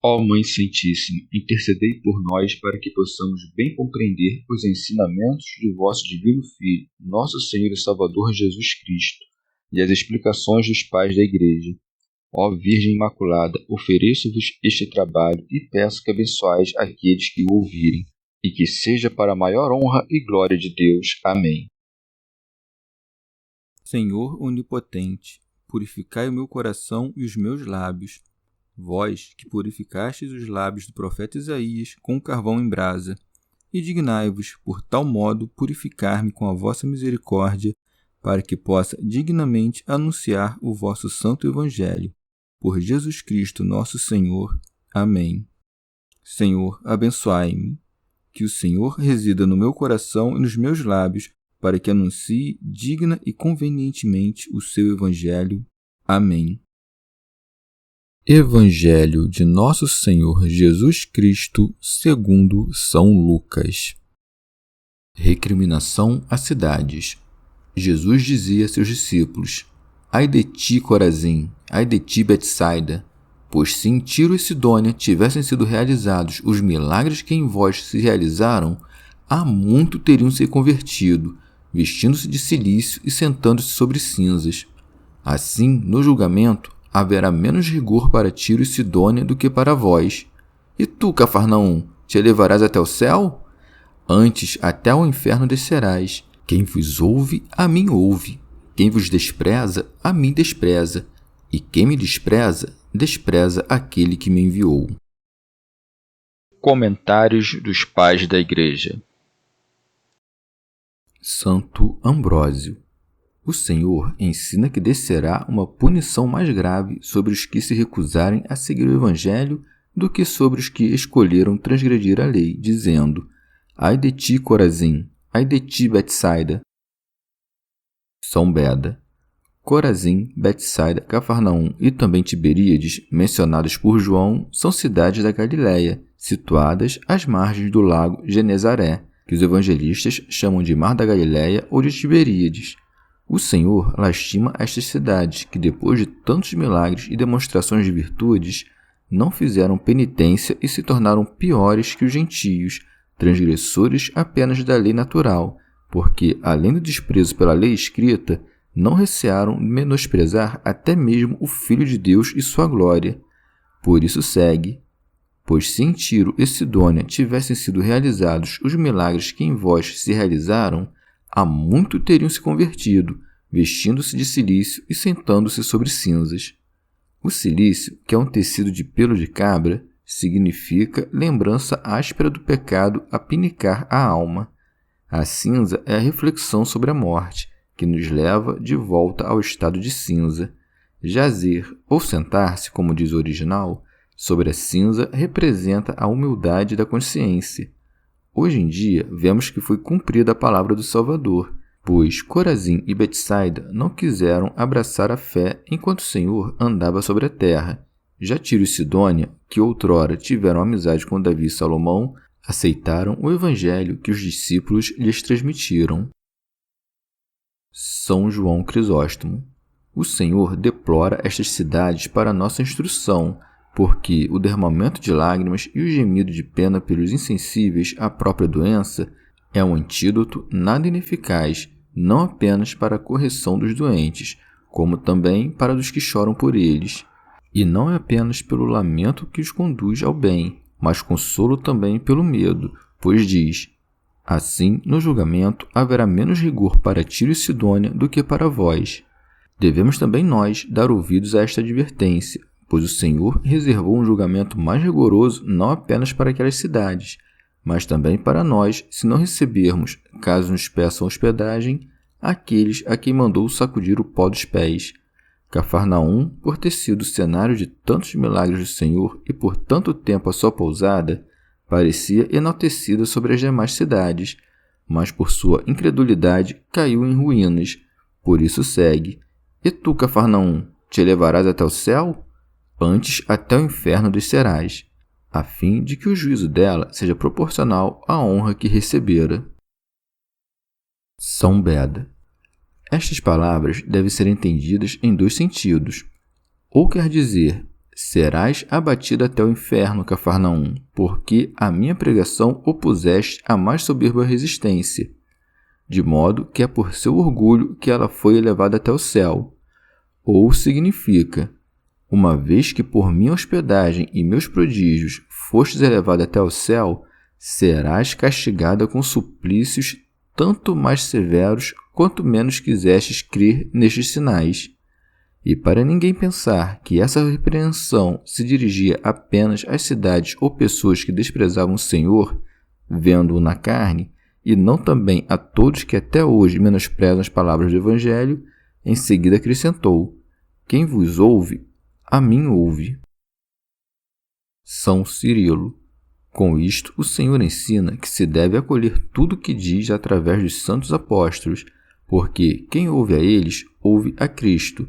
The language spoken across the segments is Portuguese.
Ó Mãe Santíssima, intercedei por nós para que possamos bem compreender os ensinamentos de vosso Divino Filho, nosso Senhor e Salvador Jesus Cristo, e as explicações dos pais da Igreja. Ó Virgem Imaculada, ofereço-vos este trabalho e peço que abençoais aqueles que o ouvirem, e que seja para a maior honra e glória de Deus. Amém. Senhor onipotente, purificai o meu coração e os meus lábios. Vós, que purificastes os lábios do profeta Isaías com carvão em brasa, e dignai-vos, por tal modo, purificar-me com a vossa misericórdia, para que possa dignamente anunciar o vosso santo Evangelho. Por Jesus Cristo nosso Senhor. Amém. Senhor, abençoai-me. Que o Senhor resida no meu coração e nos meus lábios, para que anuncie digna e convenientemente o seu Evangelho. Amém. Evangelho de Nosso Senhor Jesus Cristo segundo São Lucas. Recriminação a cidades. Jesus dizia a seus discípulos: Ai de ti, Corazim, ai de ti, Betsaida, pois se em Tiro e Sidônia tivessem sido realizados os milagres que em vós se realizaram, há muito teriam se convertido, vestindo-se de cilício e sentando-se sobre cinzas. Assim, no julgamento, haverá menos rigor para Tiro e Sidônia do que para vós. E tu, Cafarnaum, te elevarás até o céu? Antes, até ao inferno descerás. Quem vos ouve, a mim ouve. Quem vos despreza, a mim despreza. E quem me despreza, despreza aquele que me enviou. Comentários dos Pais da Igreja. Santo Ambrósio. O Senhor ensina que descerá uma punição mais grave sobre os que se recusarem a seguir o Evangelho do que sobre os que escolheram transgredir a lei, dizendo: Ai de ti, Corazim, ai de ti, Betsaida. São Beda. Corazim, Betsaida, Cafarnaum e também Tiberíades, mencionados por João, são cidades da Galiléia, situadas às margens do lago Genezaré, que os evangelistas chamam de Mar da Galiléia ou de Tiberíades. O Senhor lastima estas cidades que, depois de tantos milagres e demonstrações de virtudes, não fizeram penitência e se tornaram piores que os gentios, transgressores apenas da lei natural, porque, além do desprezo pela lei escrita, não recearam menosprezar até mesmo o Filho de Deus e sua glória. Por isso segue: Pois se em Tiro e Sidônia tivessem sido realizados os milagres que em vós se realizaram, há muito teriam se convertido, vestindo-se de cilício e sentando-se sobre cinzas. O cilício, que é um tecido de pelo de cabra, significa lembrança áspera do pecado a pinicar a alma. A cinza é a reflexão sobre a morte, que nos leva de volta ao estado de cinza. Jazer, ou sentar-se, como diz o original, sobre a cinza representa a humildade da consciência. Hoje em dia, vemos que foi cumprida a palavra do Salvador, pois Corazim e Betsaida não quiseram abraçar a fé enquanto o Senhor andava sobre a terra. Já Tiro e Sidônia, que outrora tiveram amizade com Davi e Salomão, aceitaram o evangelho que os discípulos lhes transmitiram. São João Crisóstomo. O Senhor deplora estas cidades para nossa instrução, porque o derramamento de lágrimas e o gemido de pena pelos insensíveis à própria doença é um antídoto nada ineficaz, não apenas para a correção dos doentes, como também para dos que choram por eles. E não é apenas pelo lamento que os conduz ao bem, mas consolo também pelo medo, pois diz: Assim, no julgamento, haverá menos rigor para Tiro e Sidônia do que para vós. Devemos também nós dar ouvidos a esta advertência, pois o Senhor reservou um julgamento mais rigoroso não apenas para aquelas cidades, mas também para nós, se não recebermos, caso nos peçam hospedagem, aqueles a quem mandou sacudir o pó dos pés. Cafarnaum, por ter sido cenário de tantos milagres do Senhor e por tanto tempo a sua pousada, parecia enaltecida sobre as demais cidades, mas por sua incredulidade caiu em ruínas. Por isso segue: E tu, Cafarnaum, te elevarás até o céu? Antes até o inferno descerás, a fim de que o juízo dela seja proporcional à honra que recebera. São Beda. Estas palavras devem ser entendidas em dois sentidos. Ou quer dizer, serás abatido até o inferno, Cafarnaum, porque a minha pregação opuseste à mais soberba resistência, de modo que é por seu orgulho que ela foi elevada até o céu. Ou significa, uma vez que por minha hospedagem e meus prodígios fostes elevado até o céu, serás castigada com suplícios tanto mais severos quanto menos quisestes crer nestes sinais. E para ninguém pensar que essa repreensão se dirigia apenas às cidades ou pessoas que desprezavam o Senhor, vendo-o na carne, e não também a todos que até hoje menosprezam as palavras do Evangelho, em seguida acrescentou: quem vos ouve, a mim ouve. São Cirilo. Com isto, o Senhor ensina que se deve acolher tudo o que diz através dos santos apóstolos, porque quem ouve a eles, ouve a Cristo.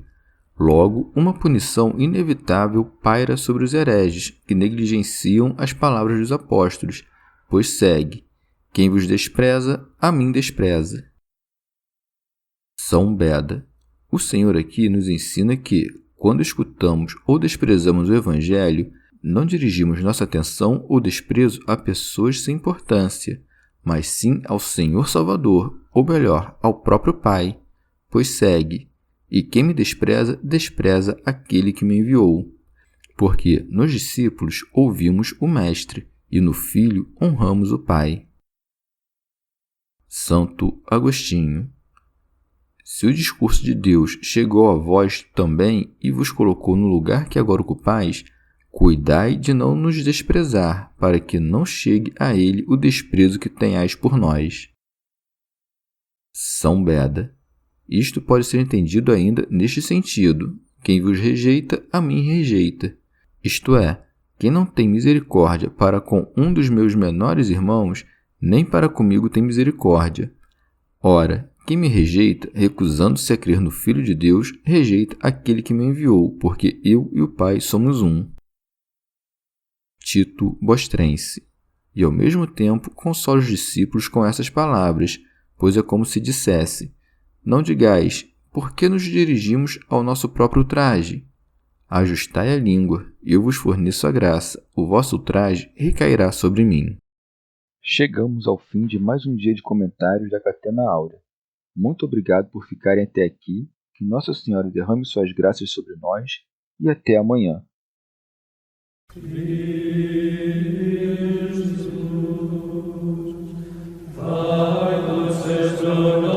Logo, uma punição inevitável paira sobre os hereges, que negligenciam as palavras dos apóstolos, pois segue: quem vos despreza, a mim despreza. São Beda. O Senhor aqui nos ensina que, quando escutamos ou desprezamos o Evangelho, não dirigimos nossa atenção ou desprezo a pessoas sem importância, mas sim ao Senhor Salvador, ou melhor, ao próprio Pai, pois segue: e quem me despreza, despreza aquele que me enviou. Porque nos discípulos ouvimos o Mestre, e no Filho honramos o Pai. Santo Agostinho. Se o discurso de Deus chegou a vós também e vos colocou no lugar que agora ocupais, cuidai de não nos desprezar, para que não chegue a ele o desprezo que tenhais por nós. São Beda. Isto pode ser entendido ainda neste sentido: quem vos rejeita, a mim rejeita. Isto é, quem não tem misericórdia para com um dos meus menores irmãos, nem para comigo tem misericórdia. Ora, quem me rejeita, recusando-se a crer no Filho de Deus, rejeita aquele que me enviou, porque eu e o Pai somos um. Tito Bostrense. E ao mesmo tempo consola os discípulos com essas palavras, pois é como se dissesse: não digais, por que nos dirigimos ao nosso próprio ultraje? Ajustai a língua, eu vos forneço a graça, o vosso ultraje recairá sobre mim. Chegamos ao fim de mais um dia de comentários da Catena Áurea. Muito obrigado por ficarem até aqui, que Nossa Senhora derrame suas graças sobre nós e até amanhã. Jesus,